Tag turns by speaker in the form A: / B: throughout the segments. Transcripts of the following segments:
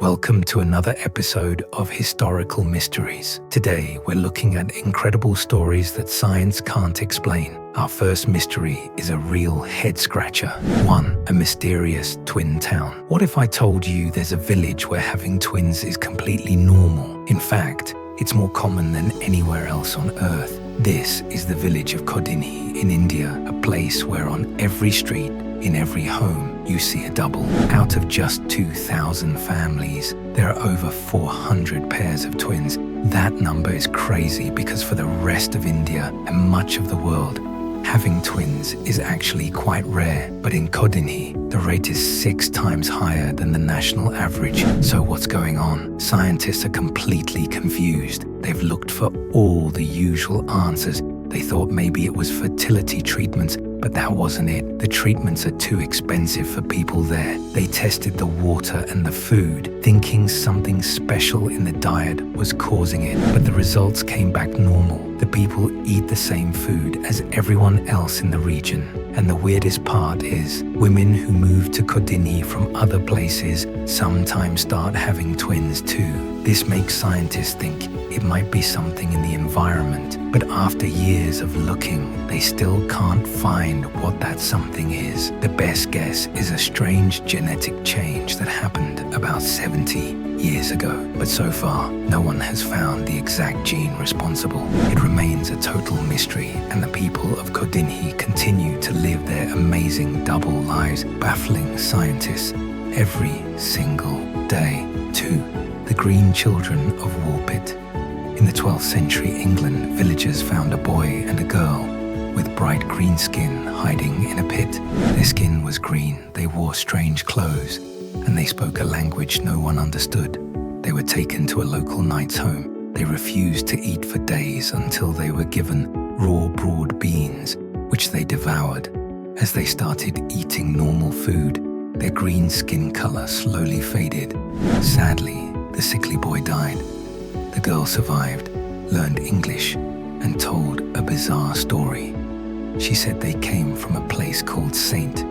A: Welcome to another episode of Historical Mysteries. Today, we're looking at incredible stories that science can't explain. Our first mystery is a real head-scratcher. 1. A mysterious twin town. What if I told you there's a village where having twins is completely normal? In fact, it's more common than anywhere else on Earth. This is the village of Kodinhi in India, a place where on every street, in every home, you see a double. Out of just 2,000 families, there are over 400 pairs of twins. That number is crazy because for the rest of India and much of the world, having twins is actually quite rare. But in Kodinhi, the rate is 6 times higher than the national average. So what's going on? Scientists are completely confused. They've looked for all the usual answers. They thought maybe it was fertility treatments, but that wasn't it. The treatments are too expensive for people there. They tested the water and the food, thinking something special in the diet was causing it, but the results came back normal. The people eat the same food as everyone else in the region. And the weirdest part is, women who move to Kodinhi from other places sometimes start having twins too. This makes scientists think it might be something in the environment, but after years of looking, they still can't find what that something is. The best guess is a strange genetic change that happened about 70 years ago, but so far, no one has found the exact gene responsible. It remains a total mystery, and the people of Kodinhi continue to live their amazing double lives, baffling scientists every single day. 2. The Green Children of Woolpit. In the 12th century England, villagers found a boy and a girl with bright green skin hiding in a pit. Their skin was green, they wore strange clothes, and they spoke a language no one understood. They were taken to a local knight's home. They refused to eat for days until they were given raw broad beans, which they devoured. As they started eating normal food, their green skin color slowly faded. Sadly, the sickly boy died. The girl survived, learned English, and told a bizarre story. She said they came from a place called St.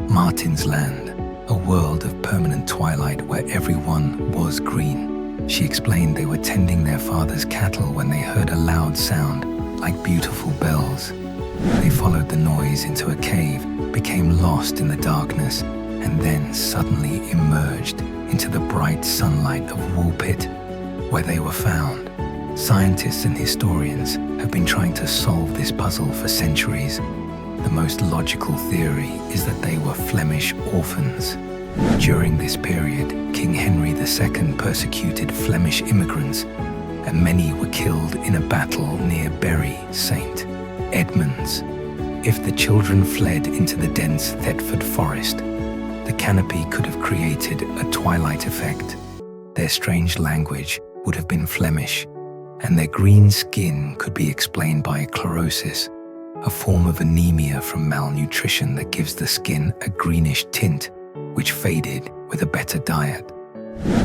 A: Martin's Land, a world of permanent twilight where everyone was green. She explained they were tending their father's cattle when they heard a loud sound like beautiful bells. They followed the noise into a cave, became lost in the darkness, and then suddenly emerged into the bright sunlight of Woolpit, where they were found. Scientists and historians have been trying to solve this puzzle for centuries. The most logical theory is that they were Flemish orphans. During this period, King Henry II persecuted Flemish immigrants, and many were killed in a battle near Bury St. Edmunds. If the children fled into the dense Thetford forest, the canopy could have created a twilight effect. Their strange language would have been Flemish, and their green skin could be explained by chlorosis, a form of anemia from malnutrition that gives the skin a greenish tint, which faded with a better diet.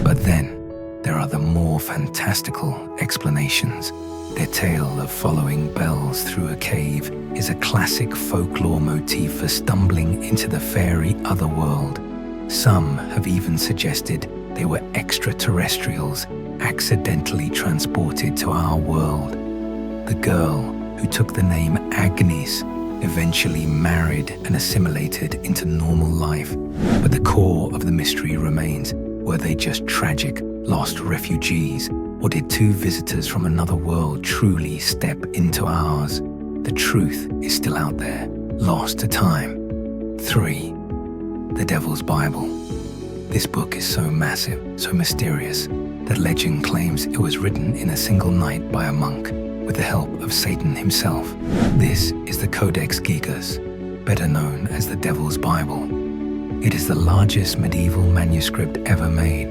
A: But then, there are the more fantastical explanations. Their tale of following bells through a cave is a classic folklore motif for stumbling into the fairy otherworld. Some have even suggested they were extraterrestrials accidentally transported to our world. The girl, who took the name Agnes, eventually married and assimilated into normal life. But the core of the mystery remains: were they just tragic, lost refugees, or did 2 visitors from another world truly step into ours? The truth is still out there, lost to time. 3. The Devil's Bible. This book is so massive, so mysterious, that legend claims it was written in a single night by a monk with the help of Satan himself. This is the Codex Gigas, better known as the Devil's Bible. It is the largest medieval manuscript ever made.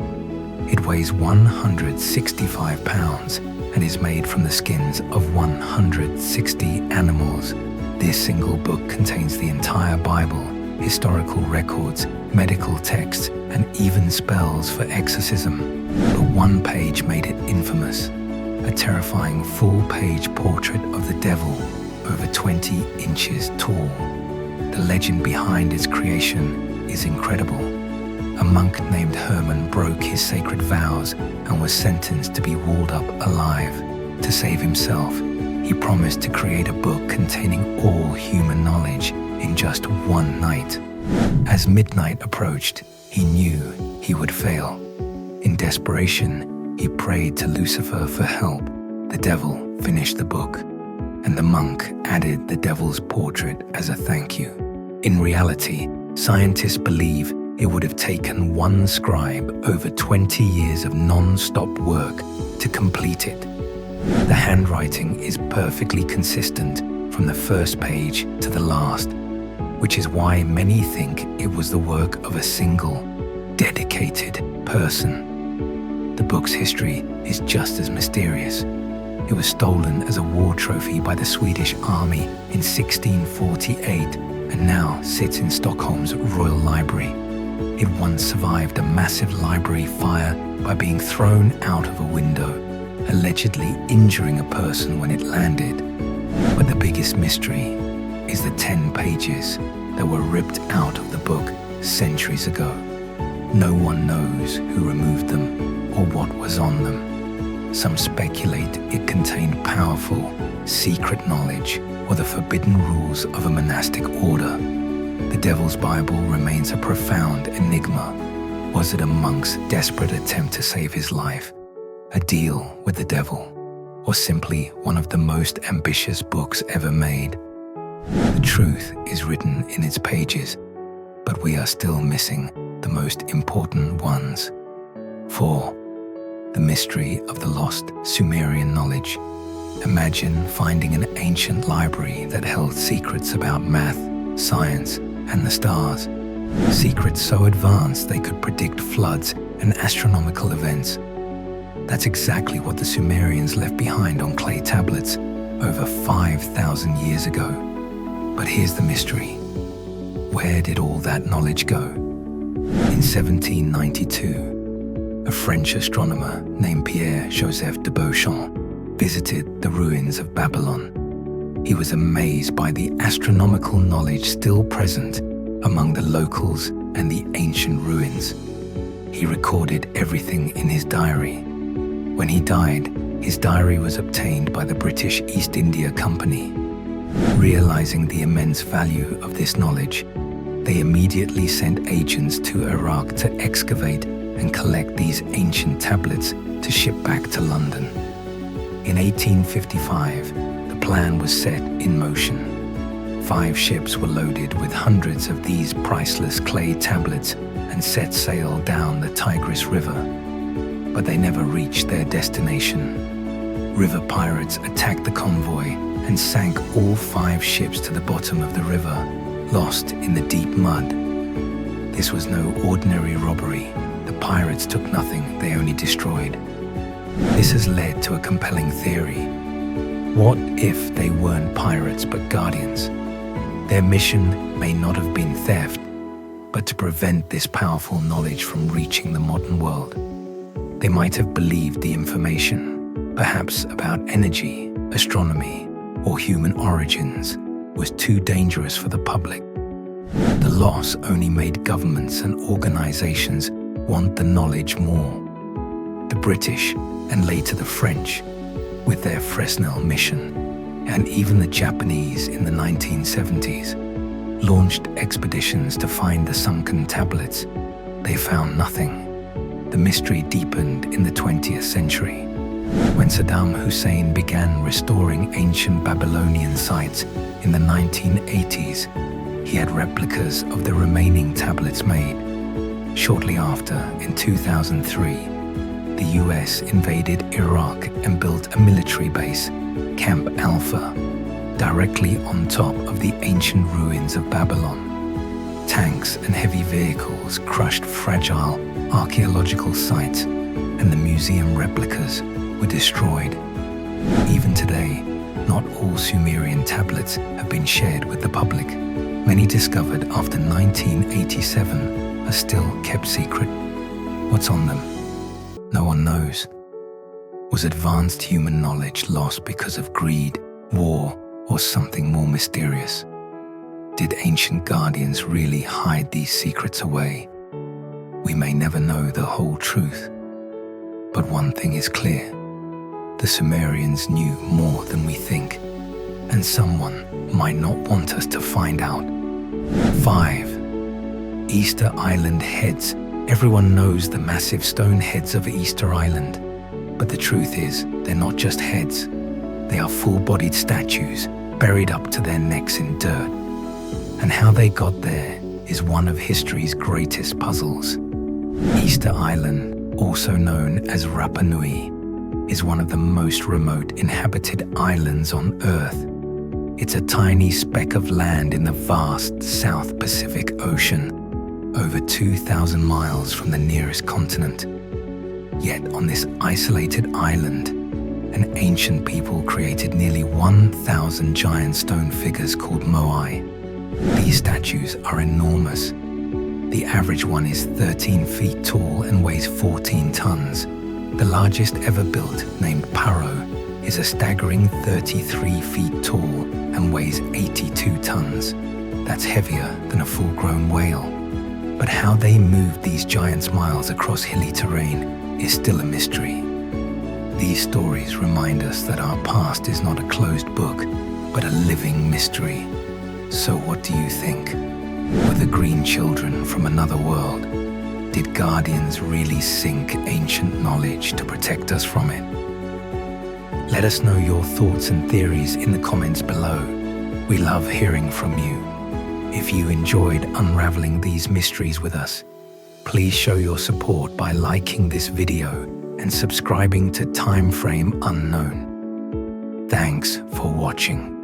A: It weighs 165 pounds and is made from the skins of 160 animals. This single book contains the entire Bible, historical records, medical texts, and even spells for exorcism. But one page made it infamous: a terrifying full-page portrait of the devil, over 20 inches tall. The legend behind its creation is incredible. A monk named Herman broke his sacred vows and was sentenced to be walled up alive. To save himself, he promised to create a book containing all human knowledge in just one night. As midnight approached, he knew he would fail. In desperation, he prayed to Lucifer for help. The devil finished the book, and the monk added the devil's portrait as a thank you. In reality, scientists believe it would have taken one scribe over 20 years of non-stop work to complete it. The handwriting is perfectly consistent from the first page to the last, which is why many think it was the work of a single, dedicated person. The book's history is just as mysterious. It was stolen as a war trophy by the Swedish army in 1648 and now sits in Stockholm's Royal Library. It once survived a massive library fire by being thrown out of a window, allegedly injuring a person when it landed. But the biggest mystery is the 10 pages that were ripped out of the book centuries ago. No one knows who removed them or what was on them. Some speculate it contained powerful, secret knowledge or the forbidden rules of a monastic order. The Devil's Bible remains a profound enigma. Was it a monk's desperate attempt to save his life, a deal with the devil, or simply one of the most ambitious books ever made? The truth is written in its pages, but we are still missing the most important ones. 4. The mystery of the lost Sumerian knowledge. Imagine finding an ancient library that held secrets about math, science, and the stars. Secrets so advanced they could predict floods and astronomical events. That's exactly what the Sumerians left behind on clay tablets over 5,000 years ago. But here's the mystery. Where did all that knowledge go? In 1792, a French astronomer named Pierre-Joseph de Beauchamp visited the ruins of Babylon. He was amazed by the astronomical knowledge still present among the locals and the ancient ruins. He recorded everything in his diary. When he died, his diary was obtained by the British East India Company. Realizing the immense value of this knowledge, they immediately sent agents to Iraq to excavate and collect these ancient tablets to ship back to London. In 1855, the plan was set in motion. 5 ships were loaded with hundreds of these priceless clay tablets and set sail down the Tigris River. But they never reached their destination. River pirates attacked the convoy and sank all 5 ships to the bottom of the river, lost in the deep mud. This was no ordinary robbery. The pirates took nothing, they only destroyed. This has led to a compelling theory. What if they weren't pirates but guardians? Their mission may not have been theft, but to prevent this powerful knowledge from reaching the modern world. They might have believed the information, perhaps about energy, astronomy, or human origins, was too dangerous for the public. The loss only made governments and organizations want the knowledge more. The British, and later the French, with their Fresnel mission, and even the Japanese in the 1970s, launched expeditions to find the sunken tablets. They found nothing. The mystery deepened in the 20th century, when Saddam Hussein began restoring ancient Babylonian sites in the 1980s. He had replicas of the remaining tablets made. Shortly after, in 2003, the US invaded Iraq and built a military base, Camp Alpha, directly on top of the ancient ruins of Babylon. Tanks and heavy vehicles crushed fragile archaeological sites, and the museum replicas were destroyed. Even today, not all Sumerian tablets have been shared with the public. Many discovered after 1987 are still kept secret. What's on them? No one knows. Was advanced human knowledge lost because of greed, war, or something more mysterious? Did ancient guardians really hide these secrets away? We may never know the whole truth, but one thing is clear. The Sumerians knew more than we think, and someone might not want us to find out. 5. Easter Island heads. Everyone knows the massive stone heads of Easter Island, but the truth is, they're not just heads. They are full-bodied statues, buried up to their necks in dirt. And how they got there is one of history's greatest puzzles. Easter Island, also known as Rapa Nui, is one of the most remote inhabited islands on Earth. It's a tiny speck of land in the vast South Pacific Ocean, over 2,000 miles from the nearest continent. Yet on this isolated island, an ancient people created nearly 1,000 giant stone figures called moai. These statues are enormous. The average one is 13 feet tall and weighs 14 tons. The largest ever built, named Paro, is a staggering 33 feet tall and weighs 82 tons. That's heavier than a full-grown whale. But how they moved these giants miles across hilly terrain is still a mystery. These stories remind us that our past is not a closed book, but a living mystery. So what do you think? Were the green children from another world? Did guardians really sink ancient knowledge to protect us from it? Let us know your thoughts and theories in the comments below. We love hearing from you. If you enjoyed unraveling these mysteries with us, please show your support by liking this video and subscribing to Time Frame Unknown. Thanks for watching.